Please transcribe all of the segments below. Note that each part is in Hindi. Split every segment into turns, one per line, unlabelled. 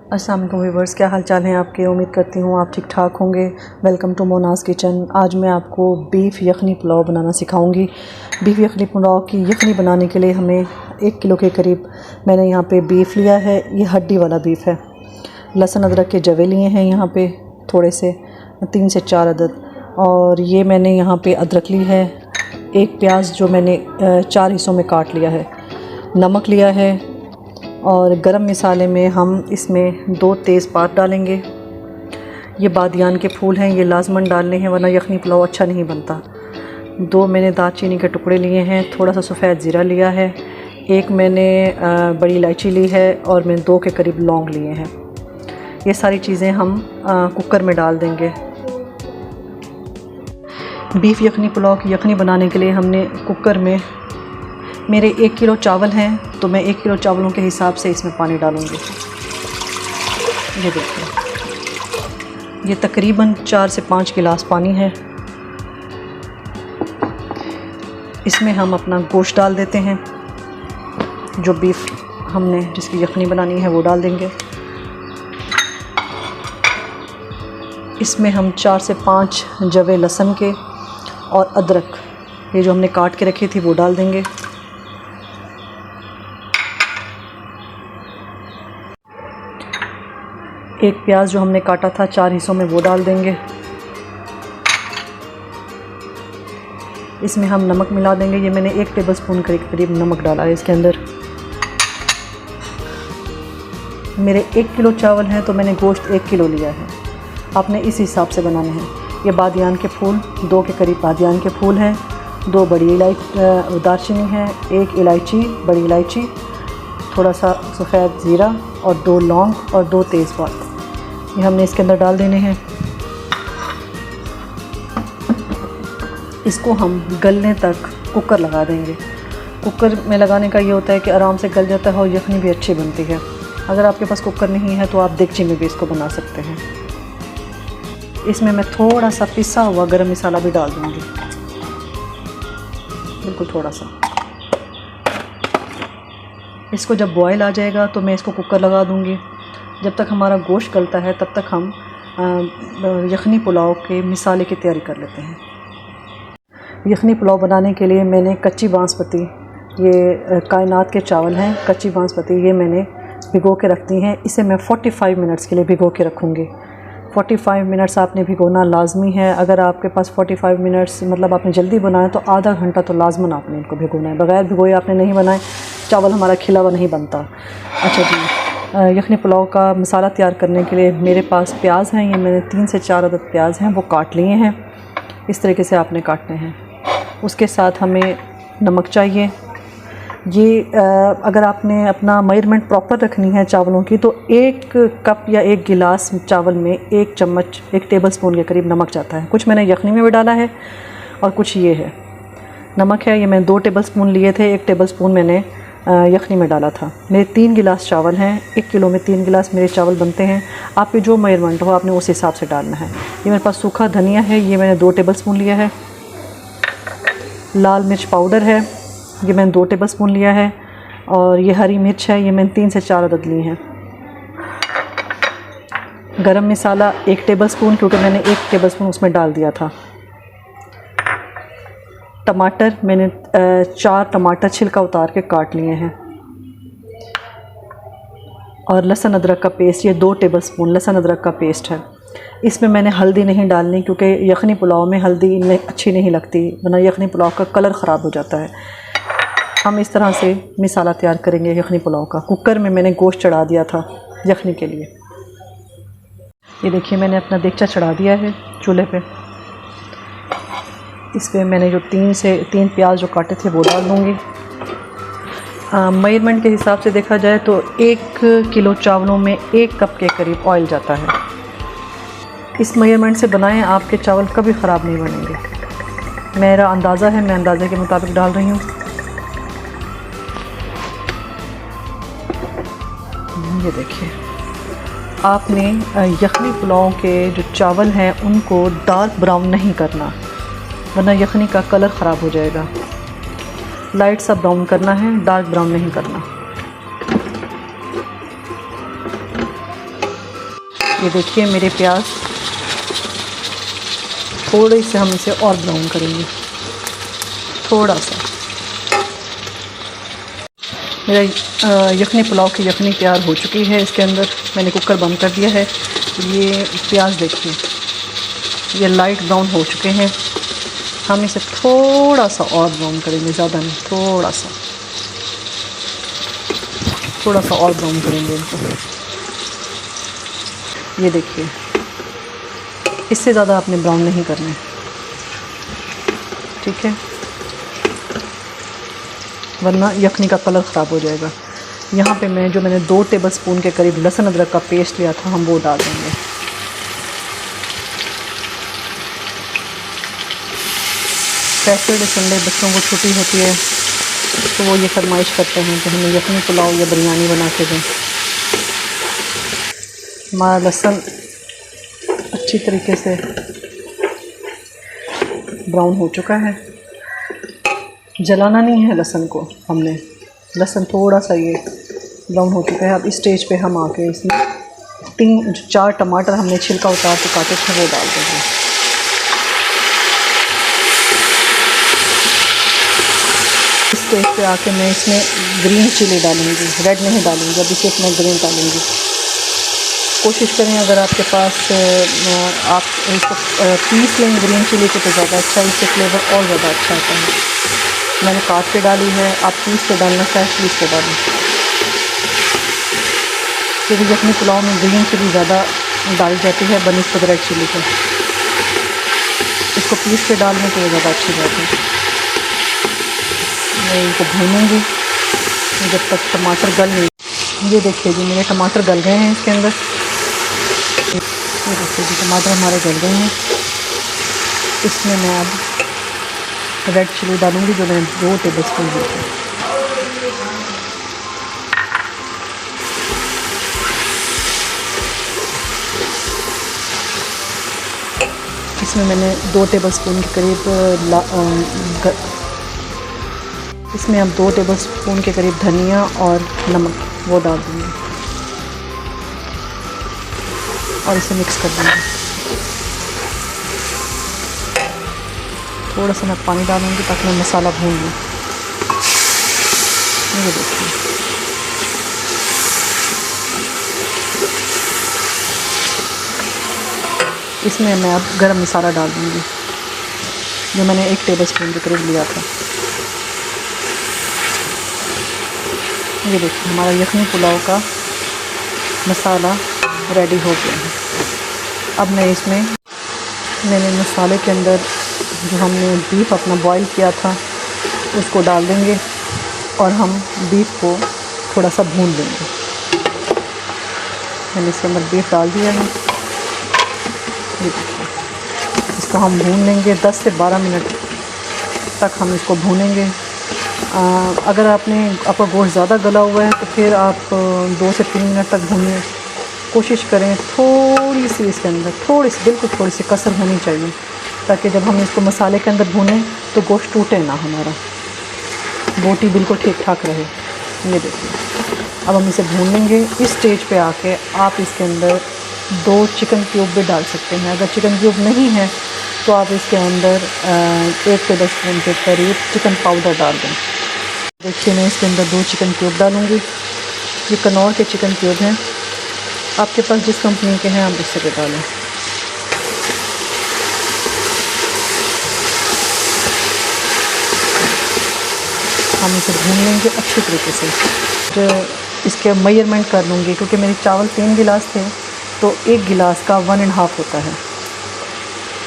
अस्सलाम वालेकुम व्यूअर्स, क्या हाल चाल हैं आपके। उम्मीद करती हूँ आप ठीक ठाक होंगे। Welcome to Mona's kitchen. आज मैं आपको बीफ यखनी पुलाव बनाना सिखाऊंगी। बीफ यखनी पुलाव की यखनी बनाने के लिए हमें 1 किलो के करीब मैंने यहाँ पे बीफ लिया है। ये हड्डी वाला बीफ है। लहसुन अदरक के जवे लिए हैं यहाँ पे थोड़े से 3 से 4 अदद, और ये मैंने यहाँ पे अदरक ली है। एक प्याज जो मैंने 4 हिस्सों में काट लिया है। नमक लिया है, और गरम मसाले में हम इसमें 2 तेज़पात डालेंगे। ये बादियान के फूल हैं, ये लाजमन डालने हैं वरना यखनी पुलाव अच्छा नहीं बनता। 2 मैंने दालचीनी के टुकड़े लिए हैं। थोड़ा सा सफ़ेद ज़ीरा लिया है। 1 मैंने बड़ी इलायची ली है, और मैंने 2 के करीब लौंग लिए हैं। ये सारी चीज़ें हम कुकर में डाल देंगे। बीफ यखनी पुलाव की यखनी बनाने के लिए हमने कुकर में, मेरे 1 किलो चावल हैं तो मैं 1 किलो चावलों के हिसाब से इसमें पानी डालूँगी। ये देखिए, ये तकरीबन 4 से 5 गिलास पानी है। इसमें हम अपना गोश्त डाल देते हैं। जो बीफ हमने जिसकी यखनी बनानी है वो डाल देंगे। इसमें हम 4 से 5 जवे लहसुन के और अदरक, ये जो हमने काट के रखी थी, वो डाल देंगे। एक प्याज जो हमने काटा था 4 हिस्सों में, वो डाल देंगे। इसमें हम नमक मिला देंगे। ये मैंने 1 टेबलस्पून के करीब नमक डाला है इसके अंदर। मेरे 1 किलो चावल हैं तो मैंने गोश्त 1 किलो लिया है। आपने इस हिसाब से बनाने हैं। ये बादियान के फूल, 2 के करीब बादियान के फूल हैं। 2 बड़ी इलायची दालचीनी है, 1 इलायची बड़ी इलायची, थोड़ा सा सफ़ेद ज़ीरा और 2 लौंग और 2 तेज़पात, ये हमने इसके अंदर डाल देने हैं। इसको हम गलने तक कुकर लगा देंगे। कुकर में लगाने का ये होता है कि आराम से गल जाता है और यखनी भी अच्छी बनती है। अगर आपके पास कुकर नहीं है तो आप देगची में भी इसको बना सकते हैं। इसमें मैं थोड़ा सा पिसा हुआ गरम मसाला भी डाल दूँगी, बिल्कुल थोड़ा सा। इसको जब बॉयल आ जाएगा तो मैं इसको कुकर लगा दूँगी। जब तक हमारा गोश्त गलता है तब तक हम यखनी पुलाव के मसाले की तैयारी कर लेते हैं। यखनी पुलाव बनाने के लिए मैंने कच्ची बासमती, ये कायनात के चावल हैं, कच्ची बासमती, ये मैंने भिगो के रखती हैं। इसे मैं 45 मिनट्स के लिए भिगो के रखूँगी। 45 मिनट्स आपने भिगोना लाजमी है। अगर आपके पास 45 मिनट्स मतलब आपने जल्दी बनाया तो आधा घंटा तो लाजमन आपने इनको भिगोना है। बगैर भिगोए आपने नहीं बनाए, चावल हमारा खिला हुआ नहीं बनता। अच्छा जी, यखनी पुलाव का मसाला तैयार करने के लिए मेरे पास प्याज हैं। ये मैंने 3 से 4 अदद प्याज हैं, वो काट लिए हैं। इस तरीके से आपने काटने हैं। उसके साथ हमें नमक चाहिए। ये अगर आपने अपना मेजरमेंट प्रॉपर रखनी है चावलों की तो 1 कप या 1 गिलास चावल में 1 चम्मच 1 टेबलस्पून के करीब नमक जाता है। कुछ मैंने यखनी में भी डाला है और कुछ ये है नमक है। ये मैंने 2 टेबलस्पून लिए थे, 1 टेबलस्पून मैंने यखनी में डाला था। मेरे 3 गिलास चावल हैं। 1 किलो में 3 गिलास मेरे चावल बनते हैं। आपके जो मेजरमेंट हो आपने उस हिसाब से डालना है। ये मेरे पास सूखा धनिया है, ये मैंने 2 टेबलस्पून लिया है। लाल मिर्च पाउडर है, ये मैंने 2 टेबलस्पून लिया है। और ये हरी मिर्च है, ये मैंने 3 से 4 अदद ली हैं। गरम मसाला 1 टेबलस्पून, क्योंकि मैंने 1 टेबलस्पून उसमें डाल दिया था। टमाटर मैंने 4 टमाटर छिलका उतार के काट लिए हैं। और लहसुन अदरक का पेस्ट, ये 2 टेबलस्पून लहसुन अदरक का पेस्ट है। इसमें मैंने हल्दी नहीं डालनी, क्योंकि यखनी पुलाव में हल्दी अच्छी नहीं लगती, वरना यखनी पुलाव का कलर ख़राब हो जाता है। हम इस तरह से मसाला तैयार करेंगे यखनी पुलाव का। कुकर में मैंने गोश्त चढ़ा दिया था यखनी के लिए। ये देखिए, मैंने अपना देगचा चढ़ा दिया है चूल्हे पे। इस पर मैंने जो 3 प्याज जो काटे थे वो डाल दूँगी। मेजरमेंट के हिसाब से देखा जाए तो 1 किलो चावलों में 1 कप के करीब ऑयल जाता है। इस मेजरमेंट से बनाएं, आपके चावल कभी ख़राब नहीं बनेंगे। मेरा अंदाज़ा है, मैं अंदाज़े के मुताबिक डाल रही हूँ। ये देखिए, आपने यखनी पुलाव के जो चावल हैं उनको डार्क ब्राउन नहीं करना, वरना यखनी का कलर ख़राब हो जाएगा। लाइट सा ब्राउन करना है, डार्क ब्राउन नहीं करना। ये देखिए मेरे प्याज थोड़े से हम इसे और ब्राउन करेंगे, थोड़ा सा। मेरा यखनी पुलाव की यखनी तैयार हो चुकी है। इसके अंदर मैंने कुकर बंद कर दिया है। ये प्याज देखिए, ये लाइट ब्राउन हो चुके हैं। हम इसे थोड़ा सा और ब्राउन करेंगे, ज़्यादा नहीं, थोड़ा सा और ब्राउन करेंगे इनको। ये देखिए, इससे ज़्यादा आपने ब्राउन नहीं करना है, ठीक है, वरना यखनी का कलर ख़राब हो जाएगा। यहाँ पे मैंने 2 टेबलस्पून के करीब लहसुन अदरक का पेस्ट लिया था, हम वो डाल देंगे। सैटरडे संडे बच्चों को छुट्टी होती है तो वो ये फरमाइश करते हैं कि हमें यखनी पुलाव या बिरयानी बना के दें। हमारा लहसुन अच्छी तरीके से ब्राउन हो चुका है। जलाना नहीं है लहसुन को, हमने लहसुन थोड़ा सा ये ब्राउन हो चुका है। अब इस स्टेज पे हम आके इसमें 4 टमाटर हमने छिलका उतार के काटे थे वो डाल देंगे। इस स्टेज पे आके मैं इसमें ग्रीन चिली डालूँगी, रेड नहीं डालूँगी, अभी सिर्फ मैं ग्रीन डालूँगी। कोशिश करें अगर आपके पास आप इसको पीस लें ग्रीन चिली को तो ज़्यादा अच्छा है, इससे फ्लेवर और ज़्यादा अच्छा आता है। मैंने काट के डाली है, आप पीस के डालना चाहे पीस के डालें, क्योंकि यखनी पुलाव में ग्रीन चिली ज़्यादा डाली जाती है बनिस्बत रेड चिली के। इसको पीस के डाल लें तो ये ज़्यादा अच्छी बात है। मैं इनको भूनूँगी जब तक टमाटर गल नहीं। ये देखिए जी, मेरे टमाटर गल गए हैं इसके अंदर। ये देखिए जी, टमाटर हमारे गल गए हैं। इसमें मैं अब रेड चिली डालूँगी जो मैंने 2 टेबलस्पून ली थी। इसमें मैंने 2 टेबलस्पून के करीब इसमें अब 2 टेबलस्पून के करीब धनिया और नमक वो डाल दूँगी और इसे मिक्स कर दूँगी। थोड़ा सा मैं पानी डालूँगी ताकि मैं मसाला भून लूँ। ये देखिए, इसमें मैं अब गरम मसाला डाल दूँगी जो मैंने 1 टेबलस्पून के करीब लिया था। ये देखिए, हमारा यखनी पुलाव का मसाला रेडी हो गया है। अब मैं इसमें मैंने मसाले के अंदर जो हमने बीफ अपना बॉईल किया था उसको डाल देंगे और हम बीफ को थोड़ा सा भून लेंगे। मैंने इसके अंदर बीफ डाल दिया है। ये देखिए, इसको हम भून लेंगे 10 से 12 मिनट तक हम इसको भूनेंगे। अगर आपका गोश्त ज़्यादा गला हुआ है तो फिर आप 2 से 3 मिनट तक भूनिए। कोशिश करें थोड़ी सी इसके अंदर बिल्कुल थोड़ी सी कसर होनी चाहिए ताकि जब हम इसको मसाले के अंदर भूनें तो गोश्त टूटे ना, हमारा बोटी बिल्कुल ठीक ठाक रहे। ये देखिए, अब हम इसे भून लेंगे। इस स्टेज पे आके आप इसके अंदर 2 चिकन क्यूब भी डाल सकते हैं। अगर चिकन क्यूब नहीं है तो आप इसके अंदर 1 टेबलस्पून के करीब चिकन पाउडर डाल दें। देखिए, मैं इसके अंदर 2 चिकन क्यूब डालूँगी। ये कनौर के चिकन क्यूब हैं, आपके पास जिस कंपनी के हैं आप उससे भी डालें। हम इसे भून लेंगे अच्छी तरीके से। जो इसके मेजरमेंट कर लूँगी क्योंकि मेरे चावल 3 गिलास थे तो 1 गिलास का 1.5 होता है।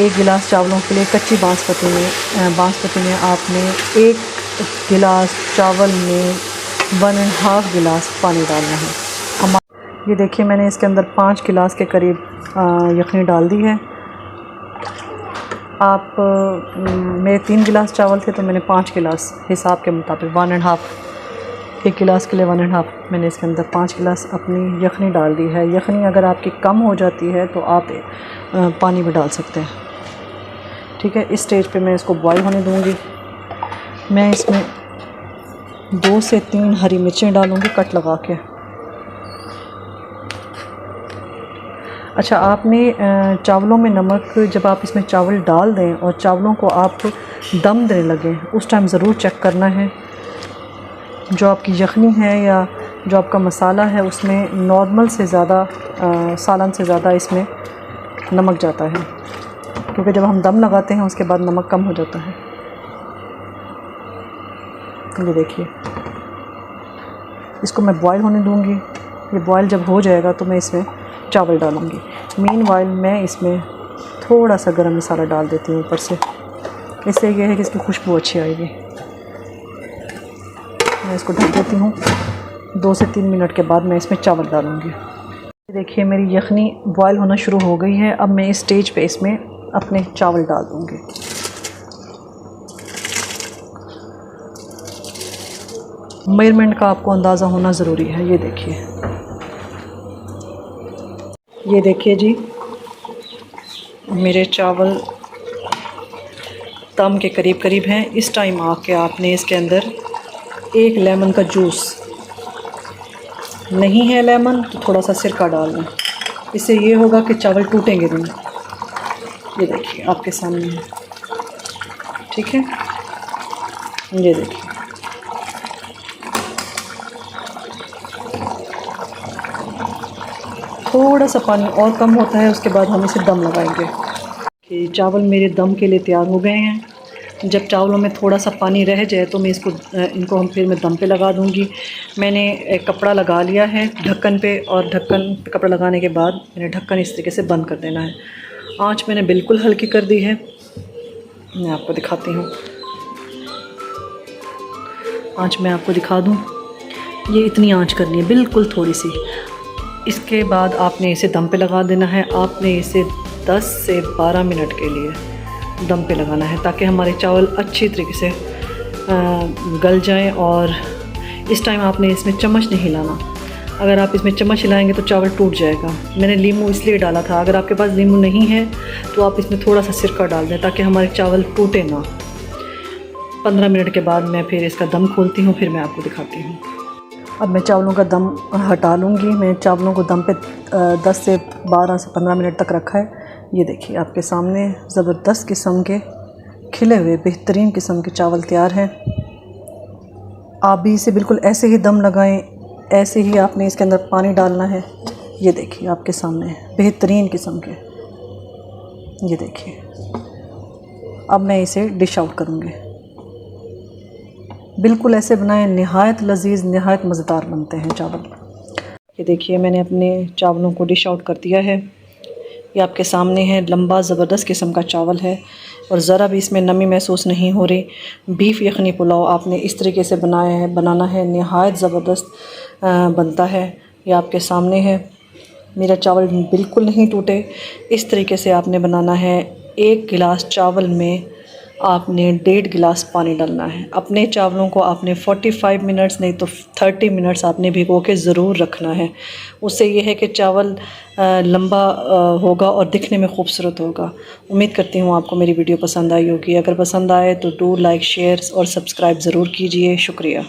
1 गिलास चावलों के लिए कच्ची बासमती में आपने 1 गिलास चावल में 1.5 गिलास पानी डालना है। ये देखिए, मैंने इसके अंदर 5 गिलास के करीब यखनी डाल दी है। मेरे 3 गिलास चावल थे तो मैंने 5 गिलास हिसाब के मुताबिक 1.5 1 गिलास के लिए 1.5 मैंने इसके अंदर 5 गिलास अपनी यखनी डाल दी है। यखनी अगर आपकी कम हो जाती है तो आप पानी भी डाल सकते हैं, ठीक है। इस स्टेज पे मैं इसको बॉईल होने दूँगी। मैं इसमें 2 से 3 हरी मिर्चें डालूँगी कट लगा के। अच्छा, आपने चावलों में नमक, जब आप इसमें चावल डाल दें और चावलों को आप दम देने लगें, उस टाइम ज़रूर चेक करना है। जो आपकी यखनी है या जो आपका मसाला है उसमें नॉर्मल से ज़्यादा, सालन से ज़्यादा इसमें नमक जाता है, क्योंकि जब हम दम लगाते हैं उसके बाद नमक कम हो जाता है। ये देखिए, इसको मैं बॉयल होने दूंगी। ये बॉयल जब हो जाएगा तो मैं इसमें चावल डालूंगी। मीनवाइल मैं इसमें थोड़ा सा गरम मसाला डाल देती हूँ ऊपर से, इससे यह है कि इसकी खुशबू अच्छी आएगी। मैं इसको ढक देती हूँ। 2 से 3 मिनट के बाद मैं इसमें चावल डालूँगी। देखिए, मेरी यखनी बॉयल होना शुरू हो गई है। अब मैं इस स्टेज पे इसमें अपने चावल डाल दूँगी। मेजरमेंट का आपको अंदाज़ा होना ज़रूरी है। ये देखिए जी, मेरे चावल दम के करीब करीब हैं। इस टाइम आके आपने इसके अंदर 1 लेमन का जूस, नहीं है लेमन तो थोड़ा सा सिरका डालना। इससे ये होगा कि चावल टूटेंगे नहीं। ये देखिए आपके सामने है, ठीक है। ये देखिए, थोड़ा सा पानी और कम होता है, उसके बाद हम इसे दम लगाएंगे। कि चावल मेरे दम के लिए तैयार हो गए हैं। जब चावलों में थोड़ा सा पानी रह जाए तो मैं इनको फिर मैं दम पे लगा दूंगी। मैंने एक कपड़ा लगा लिया है ढक्कन पे, और ढक्कन पे कपड़ा लगाने के बाद मैंने ढक्कन इस तरीके से बंद कर देना है। आँच मैंने बिल्कुल हल्की कर दी है। मैं आपको दिखाती हूँ, आँच मैं आपको दिखा दूँ। ये इतनी आँच करनी है, बिल्कुल थोड़ी सी। इसके बाद आपने इसे दम पे लगा देना है। आपने इसे 10 से 12 मिनट के लिए दम पे लगाना है, ताकि हमारे चावल अच्छी तरीके से गल जाएं। और इस टाइम आपने इसमें चम्मच नहीं हिलाना। अगर आप इसमें चम्मच हिलाएंगे तो चावल टूट जाएगा। मैंने नींबू इसलिए डाला था। अगर आपके पास नींबू नहीं है तो आप इसमें थोड़ा सा सिरका डाल दें, ताकि हमारे चावल टूटे ना। 15 मिनट के बाद मैं फिर इसका दम खोलती हूँ, फिर मैं आपको दिखाती हूँ। अब मैं चावलों का दम हटा लूँगी। मैं चावलों को दम पे 10 से 12 से 15 मिनट तक रखा है। ये देखिए आपके सामने ज़बरदस्त किस्म के खिले हुए बेहतरीन किस्म के चावल तैयार हैं। आप भी इसे बिल्कुल ऐसे ही दम लगाएं, ऐसे ही आपने इसके अंदर पानी डालना है। ये देखिए आपके सामने बेहतरीन किस्म के, ये देखिए। अब मैं इसे डिश आउट करूँगी। बिल्कुल ऐसे बनाएं, नहायत लजीज, नहायत मज़ेदार बनते हैं चावल। ये देखिए, मैंने अपने चावलों को डिश आउट कर दिया है। ये आपके सामने है, लंबा ज़बरदस्त किस्म का चावल है और ज़रा भी इसमें नमी महसूस नहीं हो रही। बीफ यखनी पुलाव आपने इस तरीके से बनाना है, नहायत ज़बरदस्त बनता है। ये आपके सामने है। मेरा चावल बिल्कुल नहीं टूटे, इस तरीके से आपने बनाना है। 1 गिलास चावल में आपने 1.5 गिलास पानी डालना है। अपने चावलों को आपने 45 मिनट्स नहीं तो 30 मिनट्स आपने भिगो के ज़रूर रखना है। उससे ये है कि चावल लंबा होगा और दिखने में खूबसूरत होगा। उम्मीद करती हूँ आपको मेरी वीडियो पसंद आई होगी। अगर पसंद आए तो डू लाइक, शेयर और सब्सक्राइब ज़रूर कीजिए। शुक्रिया।